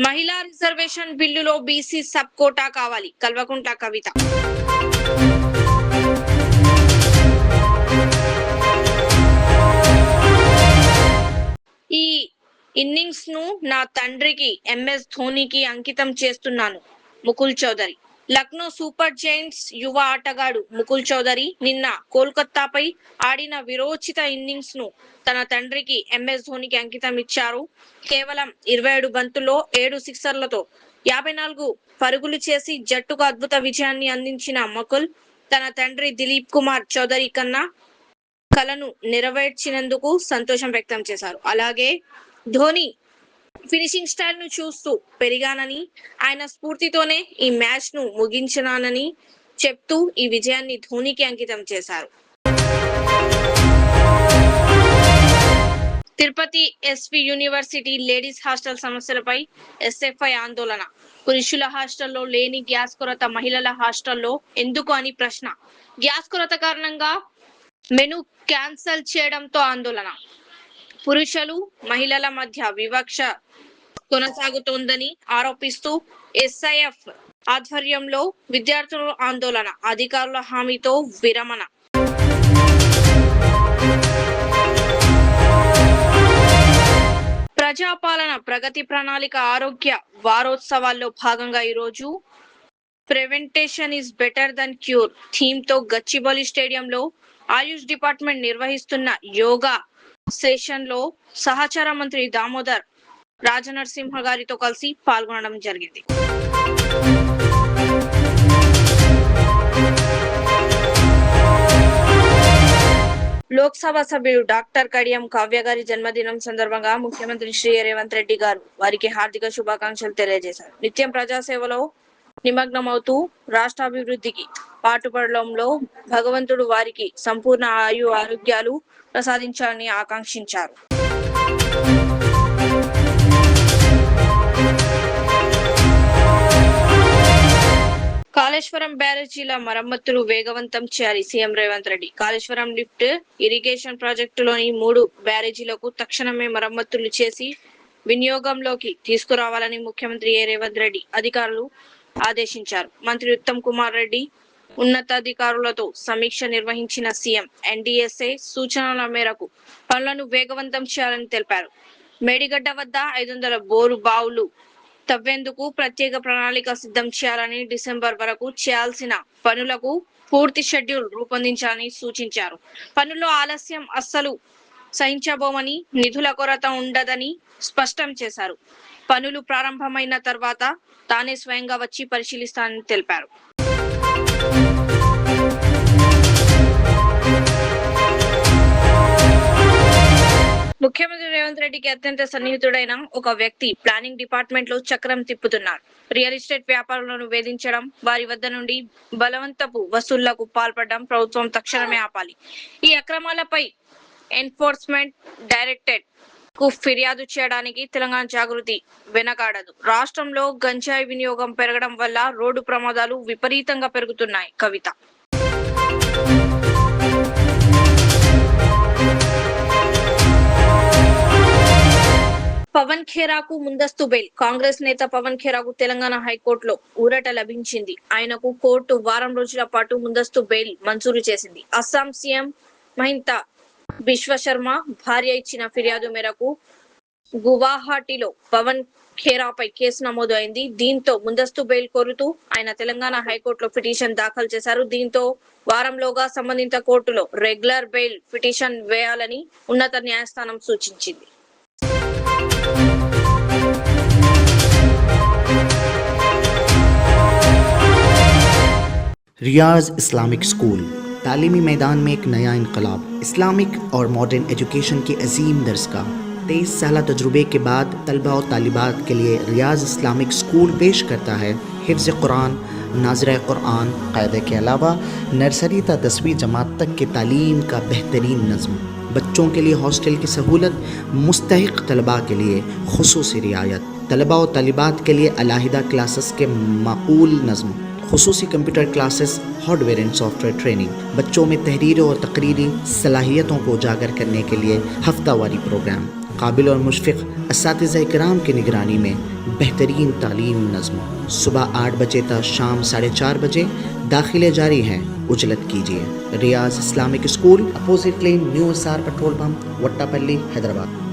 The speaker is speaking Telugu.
మహిళా రిజర్వేషన్ బిల్లులో బీసీ సబ్ కోటా కావాలి. కల్వకుంట్ల కవిత. ఈ ఇన్నింగ్స్ ను నా తండ్రికి ఎంఎస్ ధోనికి అంకితం చేస్తున్నాను. ముకుల్ చౌదరి. లక్నో సూపర్ జైంట్స్ యువ ఆటగాడు ముకుల్ చౌదరి నిన్న కోల్కతాపై ఆడిన విరోచిత ఇన్నింగ్స్ ను తన తండ్రికి ఎంఎస్ ధోనికి అంకితం ఇచ్చారు. కేవలం 27 బంతుల్లో 7 సిక్సర్లతో 54 పరుగులు చేసి జట్టుకు అద్భుత విజయాన్ని అందించిన ముకుల్ తన తండ్రి దిలీప్ కుమార్ చౌదరి కన్నా కలను నెరవేర్చినందుకు సంతోషం వ్యక్తం చేశారు. అలాగే ధోని ఫినిషింగ్ స్టైల్ ను చూస్తూ పెరిగానని, ఆయన స్ఫూర్తితోనే ఈ మ్యాచ్ ను ముగించానని చెప్తూ ఈ విజయాన్ని ధోనికి అంకితం చేశారు. Tirupati SV university ladies hostel సమస్యలపై ఎస్ఎఫ్ఐ ఆందోళన. పురుషుల హాస్టల్లో లేని గ్యాస్ కొరత మహిళల హాస్టల్లో ఎందుకు అని ప్రశ్న. గ్యాస్ కొరత కారణంగా మెను క్యాన్సల్ చేయడంతో ఆందోళన. పురుషులు మహిళల మధ్య వివక్ష కొనసాగుతోందని ఆరోపిస్తూ ఎస్ఐఎఫ్ ఆధ్వర్యంలో విద్యార్థుల ఆందోళన. అధికారుల హామీతో విరమణ. ప్రజాపాలన ప్రగతి ప్రణాళిక ఆరోగ్య వారోత్సవాల్లో భాగంగా ఈరోజు prevention is better than cure theme తో గచ్చిబౌలి స్టేడియంలో ఆయుష్ డిపార్ట్మెంట్ నిర్వహిస్తున్న యోగా సెషన్ లో సహచార మంత్రి దామోదర్ రాజనరసింహ గారితో కలిసి పాల్గొనడం జరిగింది. లోక్సభ సభ్యుడు డాక్టర్ కడియం కావ్య గారి జన్మదినం సందర్భంగా ముఖ్యమంత్రి శ్రీ రేవంత్ రెడ్డి గారు వారికి హార్దిక శుభాకాంక్షలు తెలియజేశారు. నిత్యం ప్రజాసేవలో నిమగ్నమవుతూ రాష్ట్రాభివృద్ధికి పాటుపడడంలో భగవంతుడు వారికి సంపూర్ణ ఆరోగ్యాలు ప్రసాదించాలని ఆకాంక్షించారు. కాళేశ్వరం బ్యారేజీల మరమ్మతులు వేగవంతం చేయాలి. CM Revanth Reddy. Kaleshwaram lift irrigation ప్రాజెక్టులోని 3 బ్యారేజీలకు తక్షణమే మరమ్మతులు చేసి వినియోగంలోకి తీసుకురావాలని ముఖ్యమంత్రి రేవంత్ రెడ్డి అధికారులు ఆదేశించారు. మంత్రి ఉత్తమ్ కుమార్ రెడ్డి ఉన్నతాధికారులతో సమీక్ష నిర్వహించిన సీఎం ఎన్డీఎస్ఏ సూచనల మేరకు పనులను వేగవంతం చేయాలని తెలిపారు. మేడిగడ్డ వద్ద 500 బోరు బావులు తవ్వేందుకు ప్రత్యేక ప్రణాళిక సిద్ధం చేయాలని, డిసెంబర్ వరకు చేయాల్సిన పనులకు పూర్తి షెడ్యూల్ రూపొందించాలని సూచించారు. పనుల్లో ఆలస్యం అస్సలు సహించబోమని, నిధుల కొరత ఉండదని స్పష్టం చేశారు. పనులు ప్రారంభమైన తర్వాత తానే స్వయంగా వచ్చి పరిశీలిస్తానని తెలిపారు. ముఖ్యమంత్రి రేవంత్ రెడ్డికి అత్యంత సన్నిహితుడైన ఒక వ్యక్తి ప్లానింగ్ డిపార్ట్మెంట్ లో చక్రం తిప్పుతున్నారు. రియల్ ఎస్టేట్ వ్యాపారులను వేధించడం, వారి వద్ద నుండి బలవంతపు వసూళ్లకు పాల్పడడం ప్రభుత్వం తక్షణమే ఆపాలి. ఈ అక్రమాలపై ఎన్ఫోర్స్మెంట్ డైరెక్టరేట్ కు ఫిర్యాదు చేయడానికి తెలంగాణ జాగృతి వెనకాడదు. రాష్ట్రంలో గంజాయి వినియోగం పెరగడం వల్ల రోడ్డు ప్రమాదాలు విపరీతంగా పెరుగుతున్నాయి. కవిత. పవన్ ఖేరాకు ముందస్తు బెయిల్. కాంగ్రెస్ నేత పవన్ ఖేరాకు తెలంగాణ హైకోర్టులో ఊరట లభించింది. ఆయనకు కోర్టు వారం రోజుల పాటు ముందస్తు బెయిల్ మంజూరు చేసింది. అస్సాం సీఎం మహింత బిశ్వశర్మ భార్య ఇచ్చిన ఫిర్యాదు మేరకు గువాహటిలో పవన్ ఖేరాపై కేసు నమోదు అయింది. దీంతో ముందస్తు బెయిల్ కోరుతూ ఆయన తెలంగాణ హైకోర్టులో పిటిషన్ దాఖలు చేశారు. దీంతో వారంలోగా సంబంధిత కోర్టులో రెగ్యులర్ బెయిల్ పిటిషన్ వేయాలని ఉన్నత న్యాయస్థానం సూచించింది. रियाज इस्लामिक स्कूल तालीमी मैदान में एक नया इनकलाब. इस्लामिक और मॉडर्न एजुकेशन की अजीम दरसगाह. 23 साल तजुर्बे के बाद तलबा और तालिबात के लिए रियाज इस्लामिक स्कूल पेश करता है हिफ्ज़ कुरान, नाज़िरा कुरान, क़ायदे के अलावा नर्सरी ता 10वीं जमात तक की तालीम का बेहतरीन नज़्म. बच्चों के लिए हॉस्टल की सहूलत, मुस्तहिक़ तलबा के लिए खुसूसी रियायत, तलबा और तालिबात के लिए अलहदा क्लासेस के माकूल नज़्म, खुसूसी computer classes, hardware and software training, बच्चों में तहरीर और तकरीरी सलाहियतों को उजागर करने के लिए हफ्तावारी प्रोग्राम, काबिल और मुशफ़िक़ असातिज़ा इकराम की निगरानी में बेहतरीन तालीम नज़्म। सुबह 8 बजे तक शाम 4:30 बजे दाखिले जारी हैं, उजलत कीजिए। Riyaz Islamic school, opposite lane, new SR petrol pump, Vattapalli, Hyderabad.